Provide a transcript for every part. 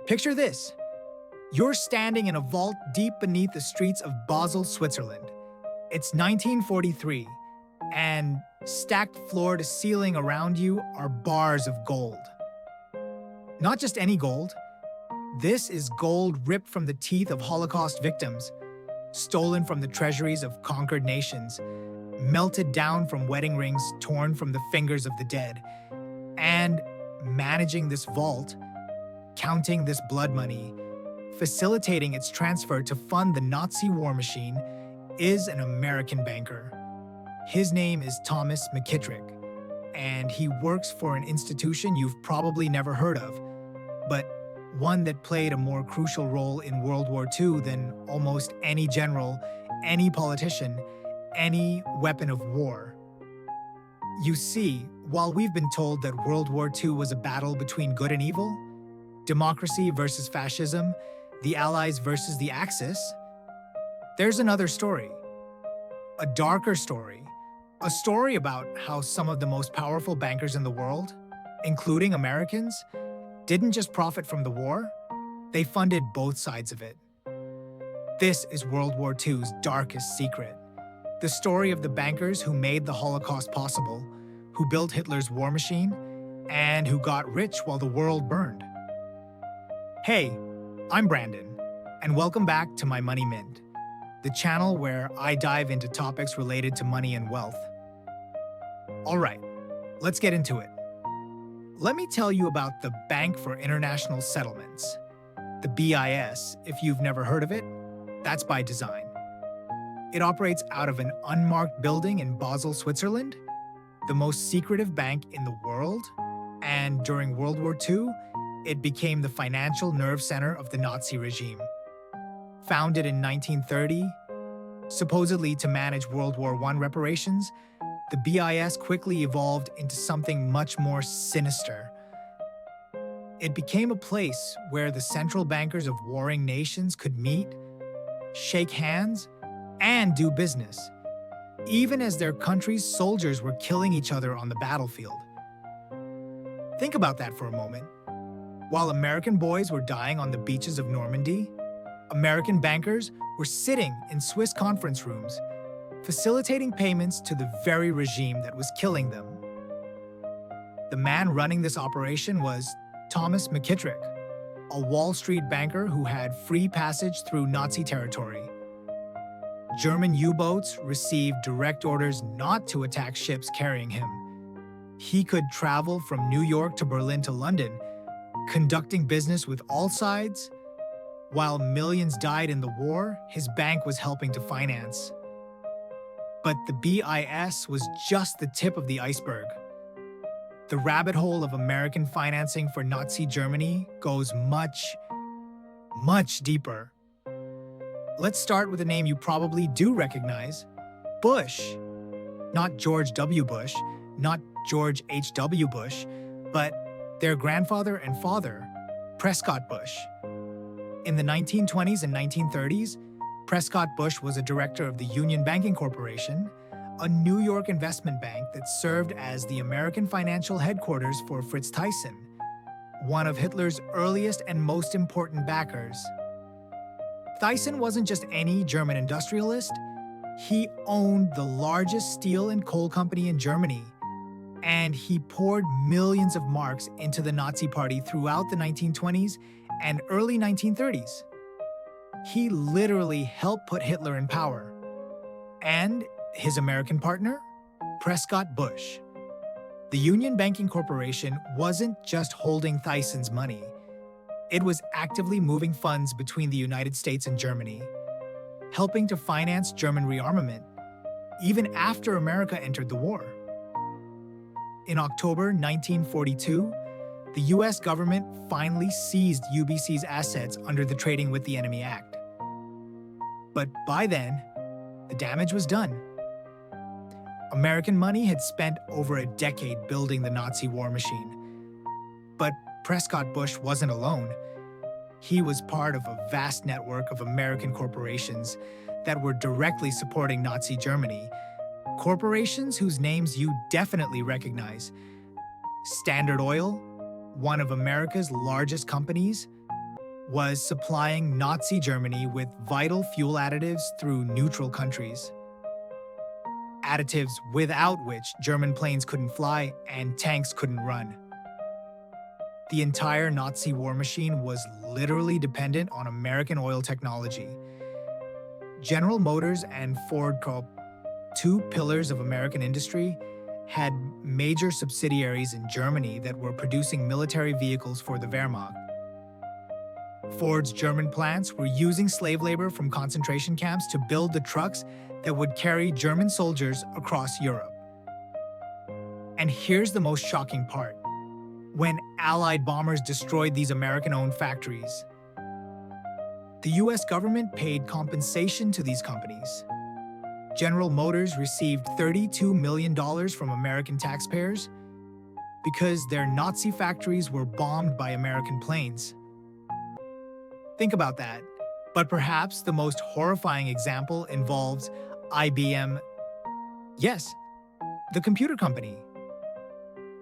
Picture this. You're standing in a vault deep beneath the streets of Basel, Switzerland. It's 1943, and stacked floor to ceiling around you are bars of gold. Not just any gold. This is gold ripped from the teeth of Holocaust victims, stolen from the treasuries of conquered nations, melted down from wedding rings torn from the fingers of the dead. And managing this vault, counting this blood money, facilitating its transfer to fund the Nazi war machine, is an American banker. His name is Thomas McKittrick, and he works for an institution you've probably never heard of, but one that played a more crucial role in World War II than almost any general, any politician, any weapon of war. You see, while we've been told that World War II was a battle between good and evil, democracy versus fascism, the Allies versus the Axis, there's another story. A darker story. A story about how some of the most powerful bankers in the world, including Americans, didn't just profit from the war, they funded both sides of it. This is World War II's darkest secret. The story of the bankers who made the Holocaust possible, who built Hitler's war machine, and who got rich while the world burned. Hey, I'm Brandon, and welcome back to My Money Mint, the channel where I dive into topics related to money and wealth. All right, let's get into it. Let me tell you about the Bank for International Settlements, the BIS. If you've never heard of it, that's by design. It operates out of an unmarked building in Basel, Switzerland, the most secretive bank in the world, and during World War II, it became the financial nerve center of the Nazi regime. Founded in 1930, supposedly to manage World War I reparations, the BIS quickly evolved into something much more sinister. It became a place where the central bankers of warring nations could meet, shake hands, and do business, even as their country's soldiers were killing each other on the battlefield. Think about that for a moment. While American boys were dying on the beaches of Normandy, American bankers were sitting in Swiss conference rooms, facilitating payments to the very regime that was killing them. The man running this operation was Thomas McKittrick, a Wall Street banker who had free passage through Nazi territory. German U-boats received direct orders not to attack ships carrying him. He could travel from New York to Berlin to London, conducting business with all sides. While millions died in the war, his bank was helping to finance. But the BIS was just the tip of the iceberg. The rabbit hole of American financing for Nazi Germany goes much, much deeper. Let's start with a name you probably do recognize: Bush. Not George W. Bush, not George H.W. Bush, but their grandfather and father, Prescott Bush. In the 1920s and 1930s, Prescott Bush was a director of the Union Banking Corporation, a New York investment bank that served as the American financial headquarters for Fritz Thyssen, one of Hitler's earliest and most important backers. Thyssen wasn't just any German industrialist. He owned the largest steel and coal company in Germany, and he poured millions of marks into the Nazi Party throughout the 1920s and early 1930s. He literally helped put Hitler in power. And his American partner? Prescott Bush. The Union Banking Corporation wasn't just holding Thyssen's money. It was actively moving funds between the United States and Germany, helping to finance German rearmament, even after America entered the war. In October 1942, the US government finally seized UBC's assets under the Trading with the Enemy Act. But by then, the damage was done. American money had spent over a decade building the Nazi war machine. But Prescott Bush wasn't alone. He was part of a vast network of American corporations that were directly supporting Nazi Germany, corporations whose names you definitely recognize: Standard Oil, one of America's largest companies; was supplying Nazi Germany with vital fuel additives through neutral countries. Additives without which German planes couldn't fly and tanks couldn't run. The entire Nazi war machine was literally dependent on American oil technology. General Motors and Ford, two pillars of American industry, had major subsidiaries in Germany that were producing military vehicles for the Wehrmacht. Ford's German plants were using slave labor from concentration camps to build the trucks that would carry German soldiers across Europe. And here's the most shocking part. When Allied bombers destroyed these American-owned factories, the US government paid compensation to these companies. General Motors received $32 million from American taxpayers because their Nazi factories were bombed by American planes. Think about that. But perhaps the most horrifying example involves IBM. Yes, the computer company.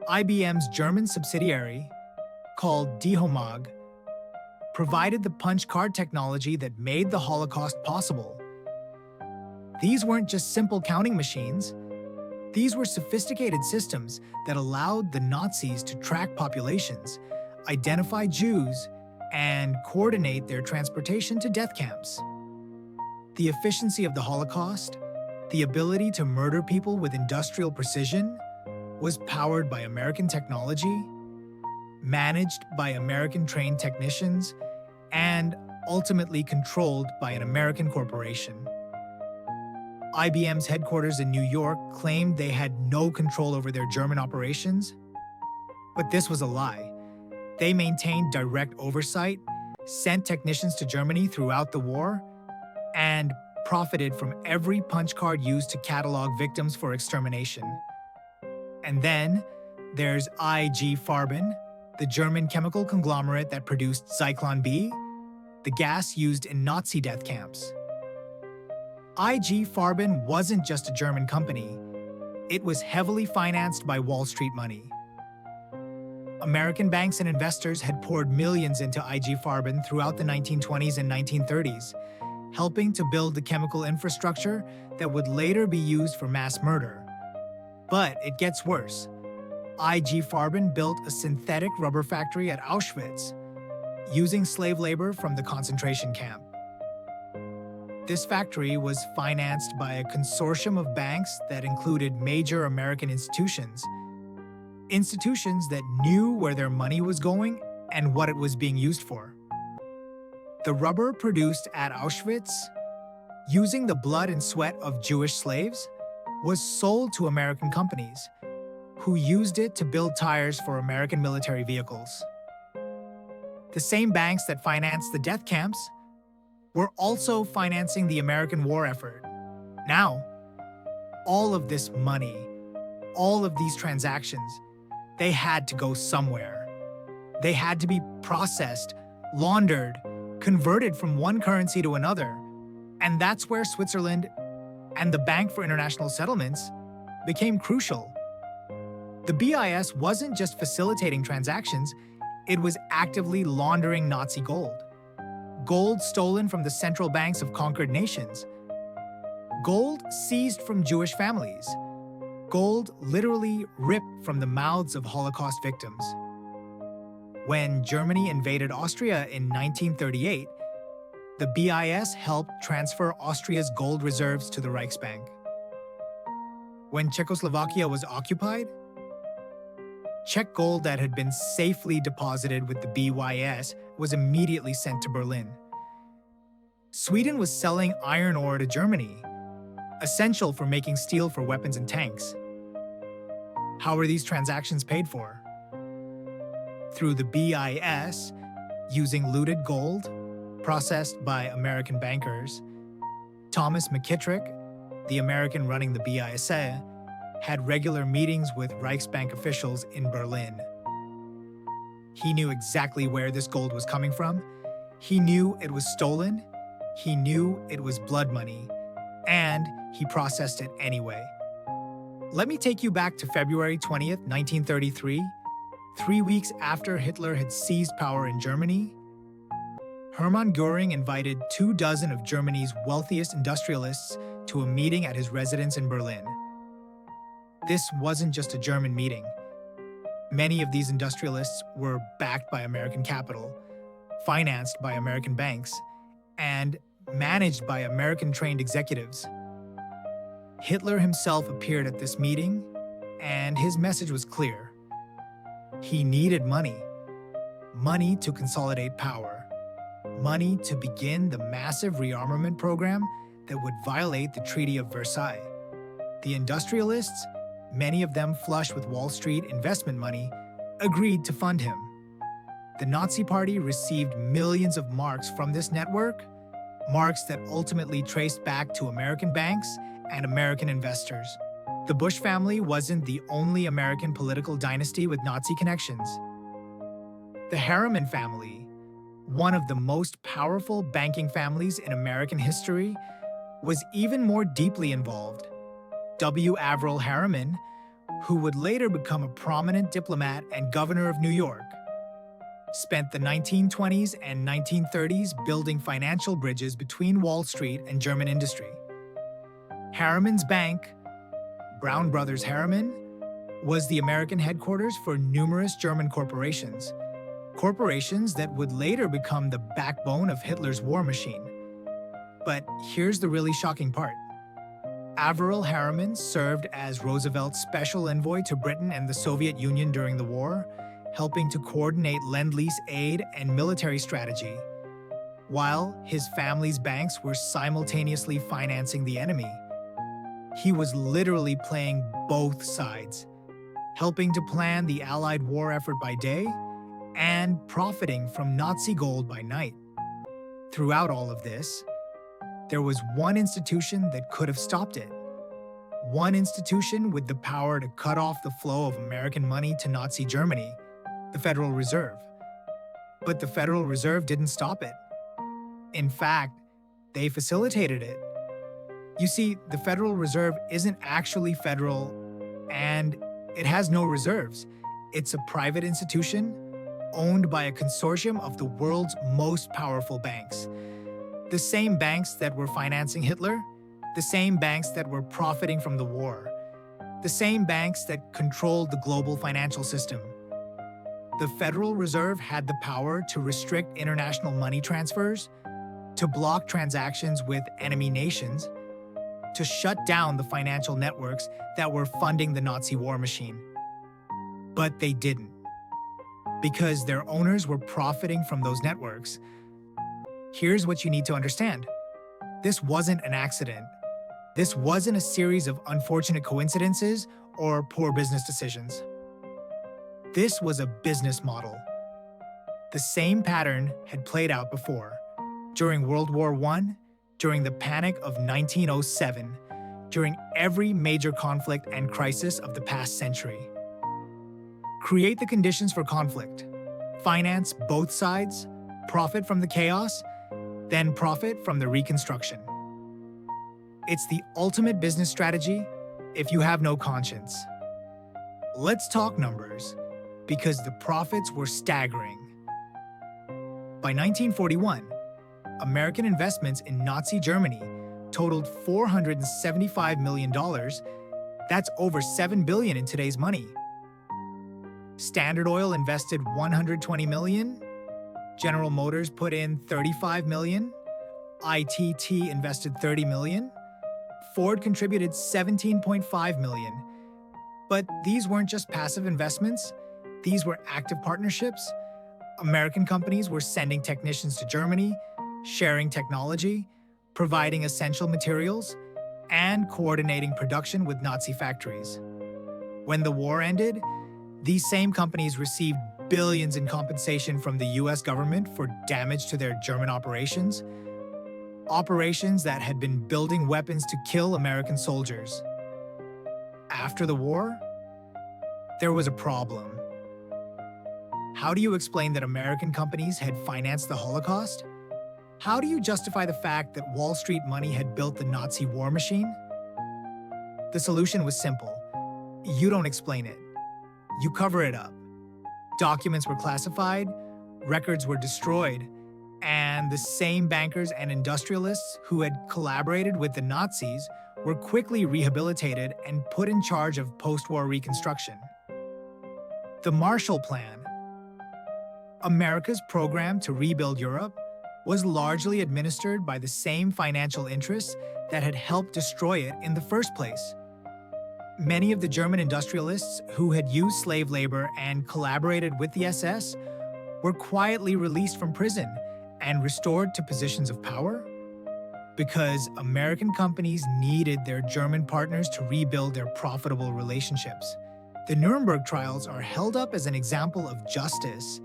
IBM's German subsidiary, called Die Homag, provided the punch card technology that made the Holocaust possible. These weren't just simple counting machines. These were sophisticated systems that allowed the Nazis to track populations, identify Jews, and coordinate their transportation to death camps. The efficiency of the Holocaust, the ability to murder people with industrial precision, was powered by American technology, managed by American-trained technicians, and ultimately controlled by an American corporation. IBM's headquarters in New York claimed they had no control over their German operations, but this was a lie. They maintained direct oversight, sent technicians to Germany throughout the war, and profited from every punch card used to catalog victims for extermination. And then there's IG Farben, the German chemical conglomerate that produced Zyklon B, the gas used in Nazi death camps. IG Farben wasn't just a German company. It was heavily financed by Wall Street money. American banks and investors had poured millions into IG Farben throughout the 1920s and 1930s, helping to build the chemical infrastructure that would later be used for mass murder. But it gets worse. IG Farben built a synthetic rubber factory at Auschwitz, using slave labor from the concentration camp. This factory was financed by a consortium of banks that included major American institutions that knew where their money was going and what it was being used for. The rubber produced at Auschwitz, using the blood and sweat of Jewish slaves, was sold to American companies, who used it to build tires for American military vehicles. The same banks that financed the death camps were also financing the American war effort. Now, all of this money, all of these transactions, they had to go somewhere. They had to be processed, laundered, converted from one currency to another. And that's where Switzerland and the Bank for International Settlements became crucial. The BIS wasn't just facilitating transactions, it was actively laundering Nazi gold. Gold stolen from the central banks of conquered nations. Gold seized from Jewish families. Gold literally ripped from the mouths of Holocaust victims. When Germany invaded Austria in 1938, the BIS helped transfer Austria's gold reserves to the Reichsbank. When Czechoslovakia was occupied, Czech gold that had been safely deposited with the BIS was immediately sent to Berlin. Sweden was selling iron ore to Germany, essential for making steel for weapons and tanks. How were these transactions paid for? Through the BIS, using looted gold, processed by American bankers. Thomas McKittrick, the American running the BIS, had regular meetings with Reichsbank officials in Berlin. He knew exactly where this gold was coming from. He knew it was stolen. He knew it was blood money. And he processed it anyway. Let me take you back to February 20th, 1933, 3 weeks after Hitler had seized power in Germany. Hermann Göring invited 24 of Germany's wealthiest industrialists to a meeting at his residence in Berlin. This wasn't just a German meeting. Many of these industrialists were backed by American capital, financed by American banks, and managed by American-trained executives. Hitler himself appeared at this meeting, and his message was clear. He needed money. Money to consolidate power. Money to begin the massive rearmament program that would violate the Treaty of Versailles. The industrialists, many of them flush with Wall Street investment money, agreed to fund him. The Nazi Party received millions of marks from this network, marks that ultimately traced back to American banks and American investors. The Bush family wasn't the only American political dynasty with Nazi connections. The Harriman family, one of the most powerful banking families in American history, was even more deeply involved. W. Averell Harriman, who would later become a prominent diplomat and governor of New York, spent the 1920s and 1930s building financial bridges between Wall Street and German industry. Harriman's bank, Brown Brothers Harriman, was the American headquarters for numerous German corporations that would later become the backbone of Hitler's war machine. But here's the really shocking part. Averell Harriman served as Roosevelt's special envoy to Britain and the Soviet Union during the war, helping to coordinate Lend-Lease aid and military strategy, while his family's banks were simultaneously financing the enemy. He was literally playing both sides, helping to plan the Allied war effort by day and profiting from Nazi gold by night. Throughout all of this, there was one institution that could have stopped it. One institution with the power to cut off the flow of American money to Nazi Germany, the Federal Reserve. But the Federal Reserve didn't stop it. In fact, they facilitated it. You see, the Federal Reserve isn't actually federal, and it has no reserves. It's a private institution owned by a consortium of the world's most powerful banks. The same banks that were financing Hitler, the same banks that were profiting from the war, the same banks that controlled the global financial system. The Federal Reserve had the power to restrict international money transfers, to block transactions with enemy nations, to shut down the financial networks that were funding the Nazi war machine. But they didn't, because their owners were profiting from those networks. Here's what you need to understand. This wasn't an accident. This wasn't a series of unfortunate coincidences or poor business decisions. This was a business model. The same pattern had played out before, during World War I, during the Panic of 1907, during every major conflict and crisis of the past century. Create the conditions for conflict, finance both sides, profit from the chaos, then profit from the reconstruction. It's the ultimate business strategy if you have no conscience. Let's talk numbers, because the profits were staggering. By 1941, American investments in Nazi Germany totaled $475 million. That's over $7 billion in today's money. Standard Oil invested $120 million. General Motors put in $35 million. ITT invested $30 million. Ford contributed $17.5 million. But these weren't just passive investments. These were active partnerships. American companies were sending technicians to Germany, sharing technology, providing essential materials, and coordinating production with Nazi factories. When the war ended, these same companies received billions in compensation from the US government for damage to their German operations that had been building weapons to kill American soldiers. After the war, there was a problem. How do you explain that American companies had financed the Holocaust? How do you justify the fact that Wall Street money had built the Nazi war machine? The solution was simple. You don't explain it. You cover it up. Documents were classified, records were destroyed, And the same bankers and industrialists who had collaborated with the Nazis were quickly rehabilitated and put in charge of post-war reconstruction. The Marshall Plan, America's program to rebuild Europe, was largely administered by the same financial interests that had helped destroy it in the first place. Many of the German industrialists who had used slave labor and collaborated with the SS were quietly released from prison and restored to positions of power because American companies needed their German partners to rebuild their profitable relationships. The Nuremberg trials are held up as an example of justice,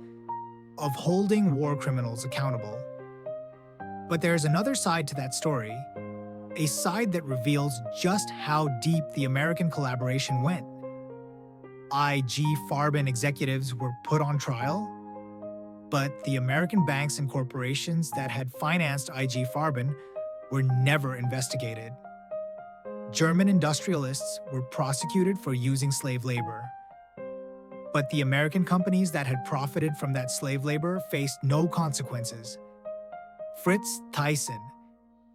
of holding war criminals accountable. But there's another side to that story, a side that reveals just how deep the American collaboration went. IG Farben executives were put on trial, but the American banks and corporations that had financed IG Farben were never investigated. German industrialists were prosecuted for using slave labor. But the American companies that had profited from that slave labor faced no consequences. Fritz Thyssen,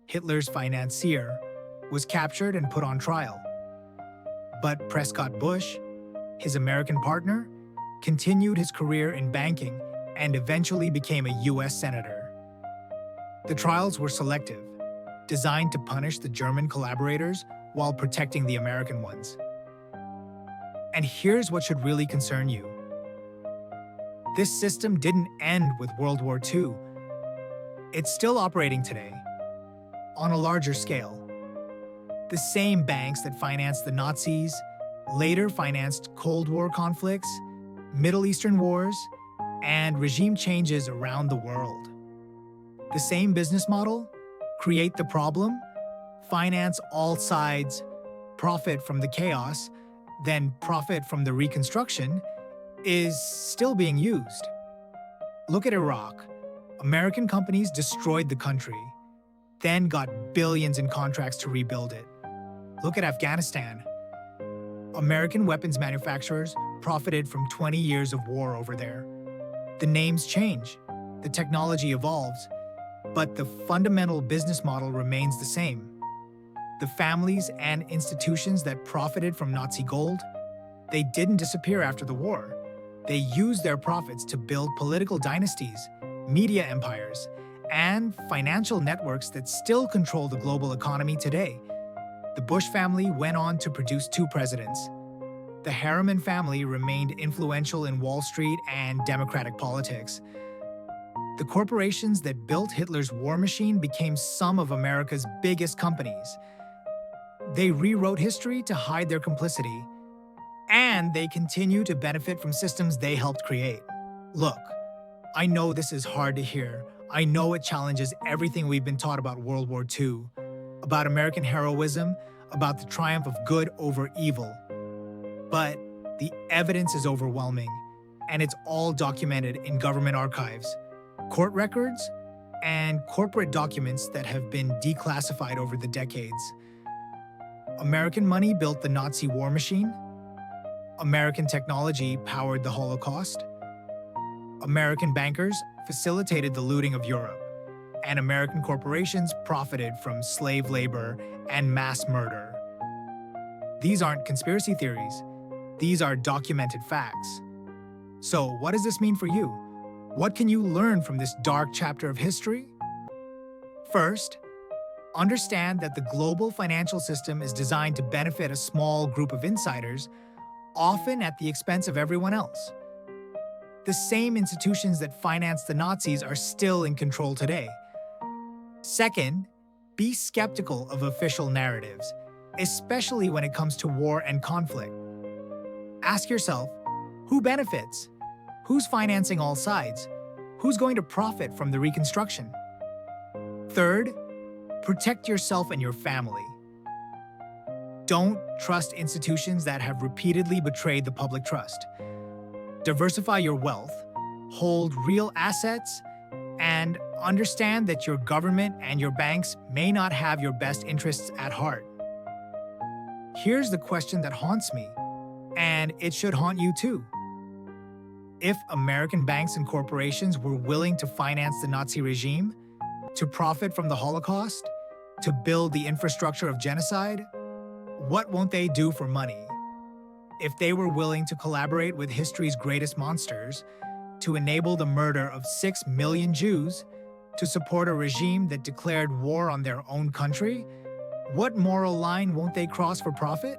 Hitler's financier, was captured and put on trial. But Prescott Bush, his American partner, continued his career in banking and eventually became a US senator. The trials were selective, designed to punish the German collaborators while protecting the American ones. And here's what should really concern you. This system didn't end with World War II. It's still operating today, on a larger scale. The same banks that financed the Nazis later financed Cold War conflicts, Middle Eastern wars, and regime changes around the world. The same business model, create the problem, finance all sides, profit from the chaos, then profit from the reconstruction, is still being used. Look at Iraq. American companies destroyed the country, then got billions in contracts to rebuild it. Look at Afghanistan. American weapons manufacturers profited from 20 years of war over there. The names change, the technology evolves, but the fundamental business model remains the same. The families and institutions that profited from Nazi gold, they didn't disappear after the war. They used their profits to build political dynasties, media empires, and financial networks that still control the global economy today. The Bush family went on to produce 2 presidents. The Harriman family remained influential in Wall Street and democratic politics. The corporations that built Hitler's war machine became some of America's biggest companies. They rewrote history to hide their complicity, and they continue to benefit from systems they helped create. Look, I know this is hard to hear. I know it challenges everything we've been taught about World War II, about American heroism, about the triumph of good over evil. But the evidence is overwhelming, and it's all documented in government archives, court records, and corporate documents that have been declassified over the decades. American money built the Nazi war machine. American technology powered the Holocaust. American bankers facilitated the looting of Europe, and American corporations profited from slave labor and mass murder. These aren't conspiracy theories. These are documented facts. So, what does this mean for you? What can you learn from this dark chapter of history? First, understand that the global financial system is designed to benefit a small group of insiders, often at the expense of everyone else. The same institutions that financed the Nazis are still in control today. Second, be skeptical of official narratives, especially when it comes to war and conflict. Ask yourself, who benefits? Who's financing all sides? Who's going to profit from the reconstruction? Third, protect yourself and your family. Don't trust institutions that have repeatedly betrayed the public trust. Diversify your wealth, hold real assets, and understand that your government and your banks may not have your best interests at heart. Here's the question that haunts me, and it should haunt you too. If American banks and corporations were willing to finance the Nazi regime, to profit from the Holocaust, to build the infrastructure of genocide, what won't they do for money? If they were willing to collaborate with history's greatest monsters, to enable the murder of 6 million Jews, to support a regime that declared war on their own country, what moral line won't they cross for profit?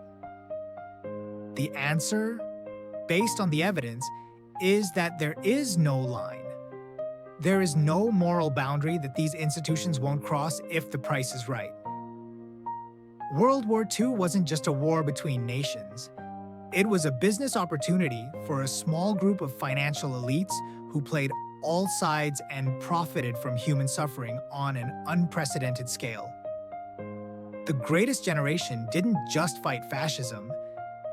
The answer, based on the evidence, is that there is no line. There is no moral boundary that these institutions won't cross if the price is right. World War II wasn't just a war between nations. It was a business opportunity for a small group of financial elites who played all sides and profited from human suffering on an unprecedented scale. The greatest generation didn't just fight fascism,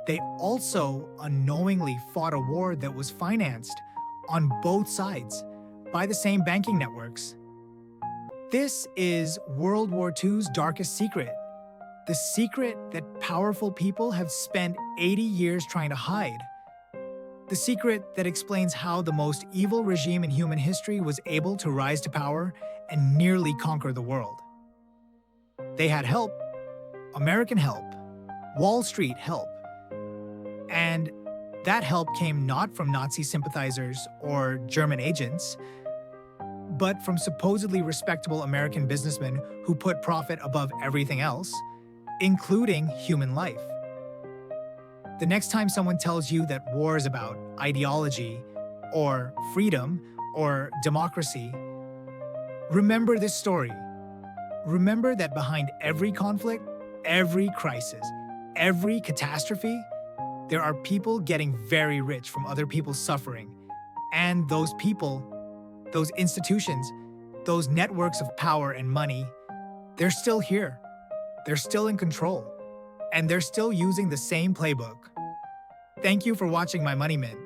they also unknowingly fought a war that was financed on both sides by the same banking networks. This is World War II's darkest secret, the secret that powerful people have spent 80 years trying to hide. The secret that explains how the most evil regime in human history was able to rise to power and nearly conquer the world. They had help, American help, Wall Street help. And that help came not from Nazi sympathizers or German agents, but from supposedly respectable American businessmen who put profit above everything else, including human life. The next time someone tells you that war is about ideology or freedom or democracy, remember this story. Remember that behind every conflict, every crisis, every catastrophe, there are people getting very rich from other people's suffering. And those people, those institutions, those networks of power and money, they're still here. They're still in control. And they're still using the same playbook. Thank you for watching my Money Mint.